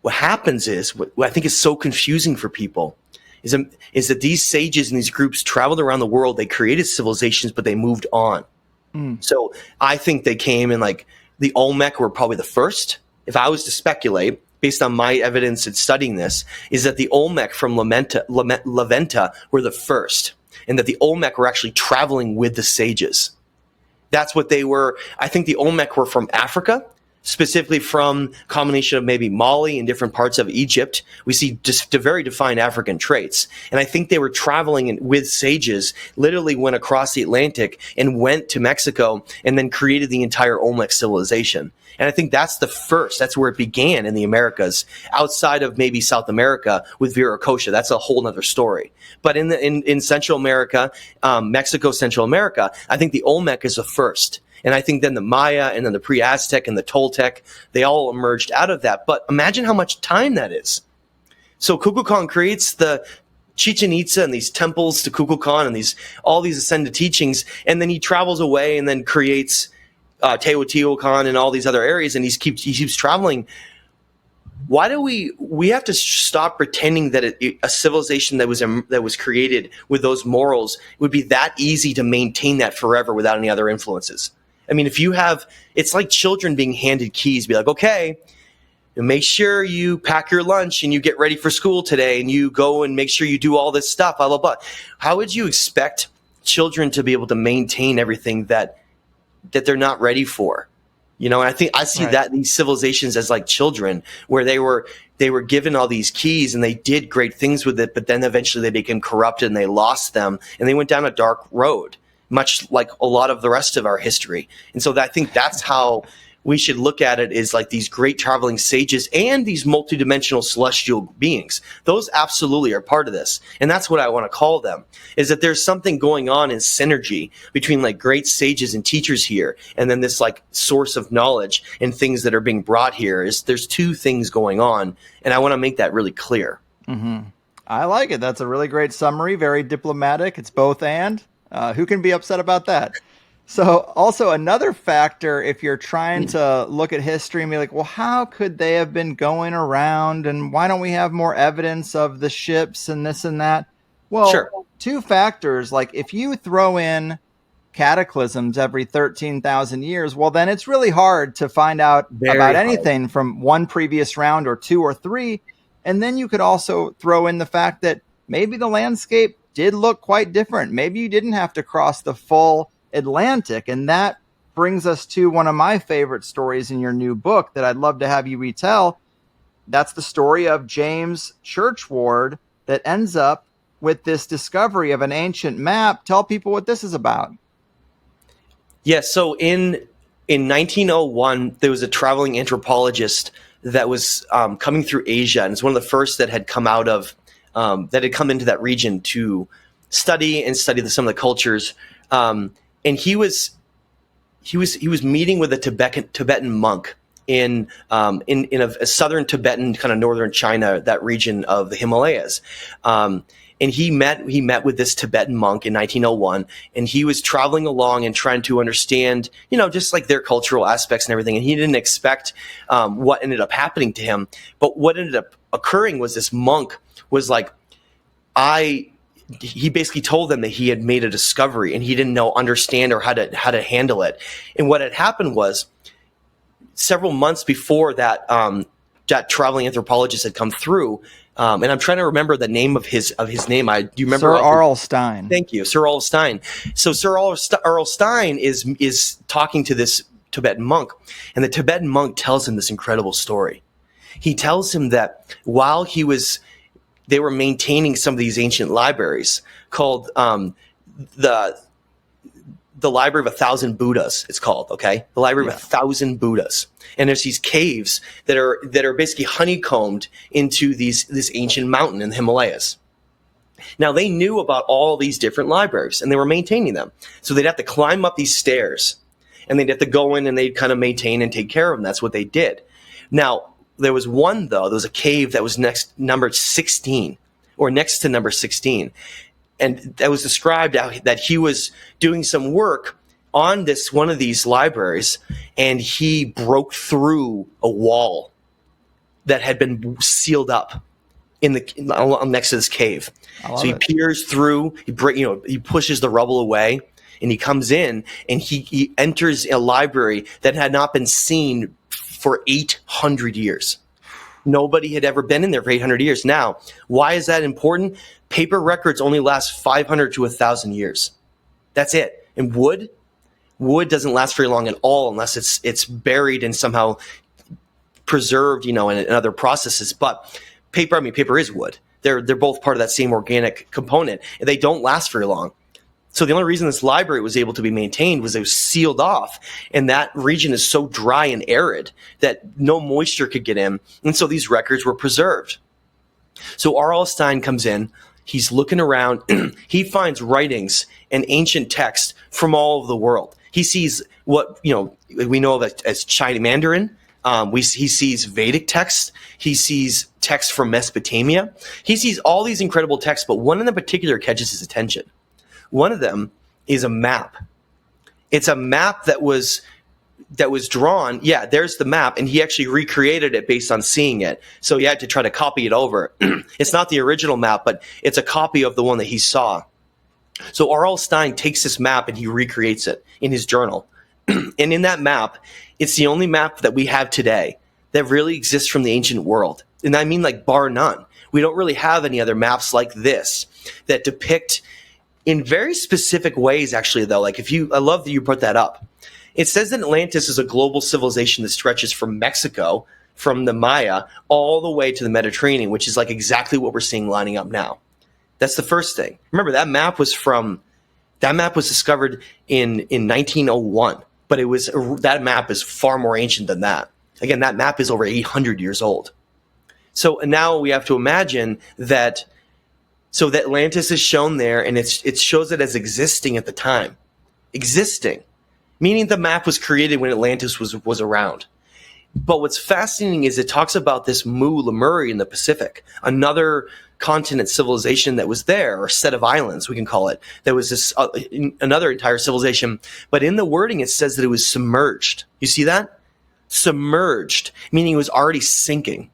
what happens is, what I think is so confusing for people, is that these sages and these groups traveled around the world. They created civilizations, but they moved on. So I think they came in, like, the Olmec were probably the first. If I was to speculate, based on my evidence and studying this, is that the Olmec from Laventa were the first, and that the Olmec were actually traveling with the sages. That's what they were. I think the Olmec were from Africa, specifically from a combination of maybe Mali and different parts of Egypt. We see just very defined African traits. And I think they were traveling with sages, literally went across the Atlantic and went to Mexico and then created the entire Olmec civilization. And I think that's the first. That's where it began in the Americas, outside of maybe South America with Viracocha. That's a whole other story. But in Central America, Mexico, Central America, I think the Olmec is the first. And I think then the Maya and then the pre-Aztec and the Toltec, they all emerged out of that. But imagine how much time that is. So Kukulkan creates the Chichen Itza and these temples to Kukulkan and all these ascended teachings. And then he travels away and then creates Teotihuacan and all these other areas. And he keeps traveling. Why do we have to stop pretending that a civilization that was created with those morals would be that easy to maintain that forever without any other influences? I mean, it's like children being handed keys, be like, okay, make sure you pack your lunch and you get ready for school today and you go and make sure you do all this stuff, blah, blah, blah. How would you expect children to be able to maintain everything that they're not ready for? You know, and I think I see that these civilizations as like children, where they were given all these keys and they did great things with it, but then eventually they became corrupted and they lost them and they went down a dark road, much like a lot of the rest of our history. And so I think that's how we should look at it, is like these great traveling sages and these multidimensional celestial beings. Those absolutely are part of this. And that's what I want to call them, is that there's something going on in synergy between like great sages and teachers here, and then this like source of knowledge and things that are being brought here. There's two things going on, and I want to make that really clear. Mm-hmm. I like it. That's a really great summary. Very diplomatic. It's both and. Who can be upset about that? So also another factor, if you're trying to look at history and be like, well, how could they have been going around, and why don't we have more evidence of the ships and this and that? Well, sure. Two factors, like if you throw in cataclysms every 13,000 years, well, then it's really hard to find out about anything from one previous round or two or three. And then you could also throw in the fact that maybe the landscape did look quite different. Maybe you didn't have to cross the full Atlantic. And that brings us to one of my favorite stories in your new book that I'd love to have you retell. That's the story of James Churchward that ends up with this discovery of an ancient map. Tell people what this is about. Yes. So in 1901, there was a traveling anthropologist that was coming through Asia, and it's one of the first that had come out of that had come into that region to study some of the cultures. And he was meeting with a Tibetan monk in a southern Tibetan, kind of northern China, that region of the Himalayas. And he met with this Tibetan monk in 1901, and he was traveling along and trying to understand, just like their cultural aspects and everything. And he didn't expect what ended up happening to him. But what ended up occurring was this monk was like, he basically told them that he had made a discovery and he didn't understand or how to handle it. And what had happened was, several months before that, that traveling anthropologist had come through. And I'm trying to remember the name of his name. Do you remember? Sir Arl Stein. Thank you, Sir Arl Stein. So Sir Arl Stein is talking to this Tibetan monk, and the Tibetan monk tells him this incredible story. He tells him that while they were maintaining some of these ancient libraries called the Library of 1,000 Buddhas. It's called, okay, the Library of 1,000 Buddhas, and there's these caves that are basically honeycombed into this ancient mountain in the Himalayas. Now they knew about all these different libraries, and they were maintaining them. So they'd have to climb up these stairs, and they'd have to go in and they'd kind of maintain and take care of them. That's what they did. Now, there was one, though. There was a cave that was numbered 16, or next to number 16. And that was described that he was doing some work on one of these libraries, and he broke through a wall. that had been sealed up next to this cave. So he peers through, he pushes the rubble away, and he comes in, and he enters a library that had not been seen for 800 years. Nobody had ever been in there for 800 years. Now, why is that important? Paper records only last 500 to 1,000 years. That's it. And wood doesn't last very long at all unless it's buried and somehow preserved, in other processes. But paper is wood. They're both part of that same organic component, and they don't last very long. So the only reason this library was able to be maintained was it was sealed off, and that region is so dry and arid that no moisture could get in, and so these records were preserved. So R.L. Stein comes in, he's looking around, he finds writings and ancient texts from all over the world. He sees what we know of as Chinese Mandarin. He sees Vedic texts. He sees texts from Mesopotamia. He sees all these incredible texts, but one in particular catches his attention. One of them is a map. It's a map that was drawn. Yeah, there's the map, and he actually recreated it based on seeing it. So he had to try to copy it over. It's not the original map, but it's a copy of the one that he saw. So R.L. Stein takes this map and he recreates it in his journal. And in that map, it's the only map that we have today that really exists from the ancient world. And I mean like bar none. We don't really have any other maps like this that depict in very specific ways, actually, though. I love that you brought that up. It says that Atlantis is a global civilization that stretches from Mexico, from the Maya, all the way to the Mediterranean, which is like exactly what we're seeing lining up now. That's the first thing. Remember, that map was discovered in 1901, but that map is far more ancient than that. Again, that map is over 800 years old. So now we have to imagine that. So that Atlantis is shown there, and it shows it as existing at the time. Existing. Meaning the map was created when Atlantis was around. But what's fascinating is it talks about this Lemuria in the Pacific, another continent civilization that was there, or set of islands, we can call it. There was this another entire civilization. But in the wording, it says that it was submerged. You see that? Submerged, meaning it was already sinking.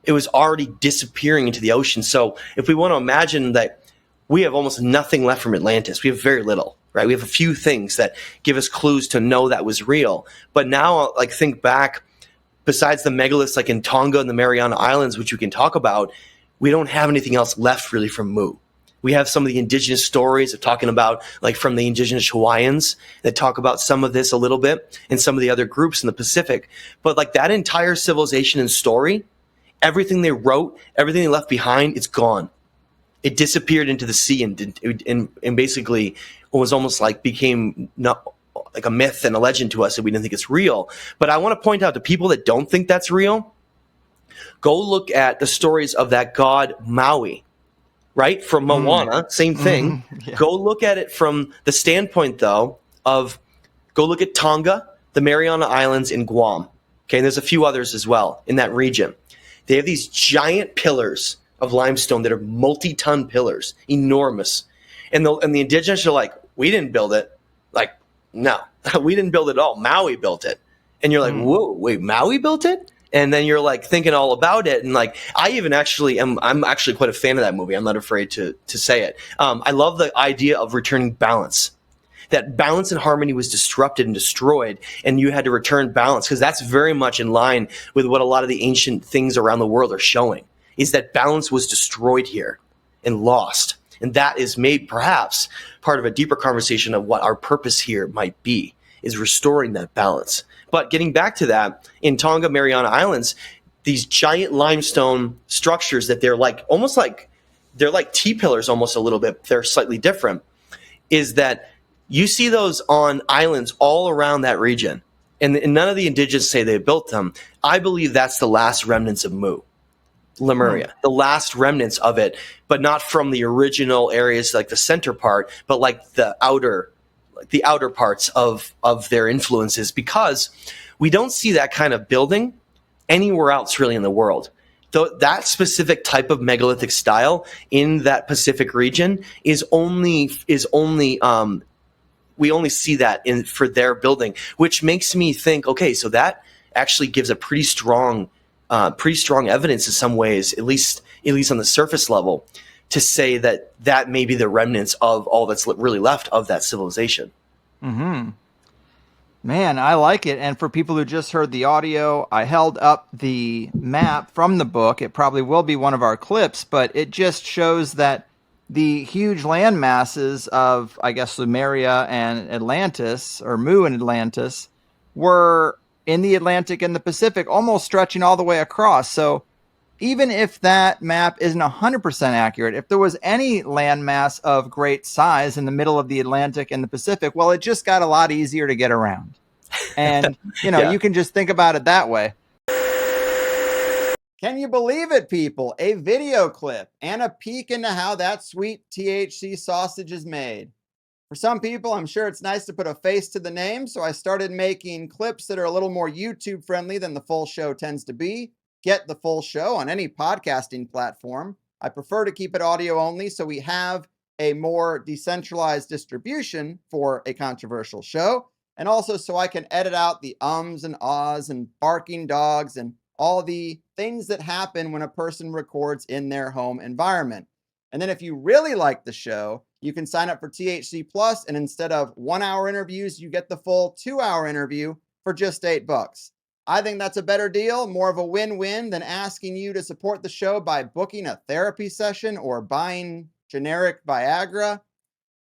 It was already disappearing into the ocean. So if we want to imagine that we have almost nothing left from Atlantis, we have very little, right? We have a few things that give us clues to know that was real. But now, think back, besides the megaliths like in Tonga and the Mariana Islands, which we can talk about, we don't have anything else left really from Mu. We have some of the indigenous stories of talking about, from the indigenous Hawaiians that talk about some of this a little bit, and some of the other groups in the Pacific. But that entire civilization and story, everything they wrote, everything they left behind, it's gone. It disappeared into the sea and basically was almost became not like a myth and a legend to us, and we didn't think it's real. But I want to point out to people that don't think that's real, go look at the stories of that god Maui, right? From Moana, same thing. Yeah. Go look at it from the standpoint, though, of go look at Tonga, the Mariana Islands, and Guam. Okay, and there's a few others as well in that region. They have these giant pillars of limestone that are multi-ton pillars, enormous. And the indigenous are like, we didn't build it. No, we didn't build it at all. Maui built it. And you're like, whoa, wait, Maui built it? And then you're thinking all about it. And I even I'm actually quite a fan of that movie. I'm not afraid to say it. I love the idea of returning balance. That balance and harmony was disrupted and destroyed, and you had to return balance, because that's very much in line with what a lot of the ancient things around the world are showing, is that balance was destroyed here and lost. And that is made perhaps part of a deeper conversation of what our purpose here might be, is restoring that balance. But getting back to that, in Tonga, Mariana Islands, these giant limestone structures that they're they're like T-pillars almost a little bit, they're slightly different, is that you see those on islands all around that region. And none of the indigenous say they built them. I believe that's the last remnants of Lemuria, the last remnants of it, but not from the original areas like the center part, but the outer parts of their influences, because we don't see that kind of building anywhere else really in the world. Though that specific type of megalithic style in that Pacific region is only we only see that for their building, which makes me think, okay, so that actually gives a pretty strong pretty strong evidence in some ways, at least on the surface level, to say that may be the remnants of all that's really left of that civilization. Mm-hmm. Man, I like it. And for people who just heard the audio, I held up the map from the book. It probably will be one of our clips, but it just shows that the huge land masses of, I guess, Lemuria and Atlantis, or Mu and Atlantis, were in the Atlantic and the Pacific, almost stretching all the way across. So even if that map isn't 100% accurate, if there was any landmass of great size in the middle of the Atlantic and the Pacific, well, it just got a lot easier to get around. And, Yeah. You can just think about it that way. Can you believe it, people? A video clip and a peek into how that sweet THC sausage is made. For some people, I'm sure it's nice to put a face to the name, so I started making clips that are a little more YouTube friendly than the full show tends to be. Get the full show on any podcasting platform. I prefer to keep it audio only, so we have a more decentralized distribution for a controversial show, and also so I can edit out the ums and ahs and barking dogs and all the things that happen when a person records in their home environment. And then if you really like the show, you can sign up for THC Plus, and instead of 1 hour interviews, you get the full 2 hour interview for just $8. I think that's a better deal, more of a win-win than asking you to support the show by booking a therapy session or buying generic Viagra.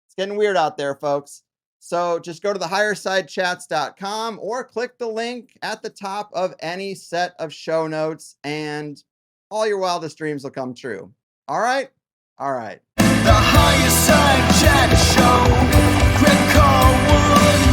It's getting weird out there, folks. So just go to the highersidechats.com or click the link at the top of any set of show notes, and all your wildest dreams will come true. All right? All right. The Higherside Chat Show. Greg Carwood.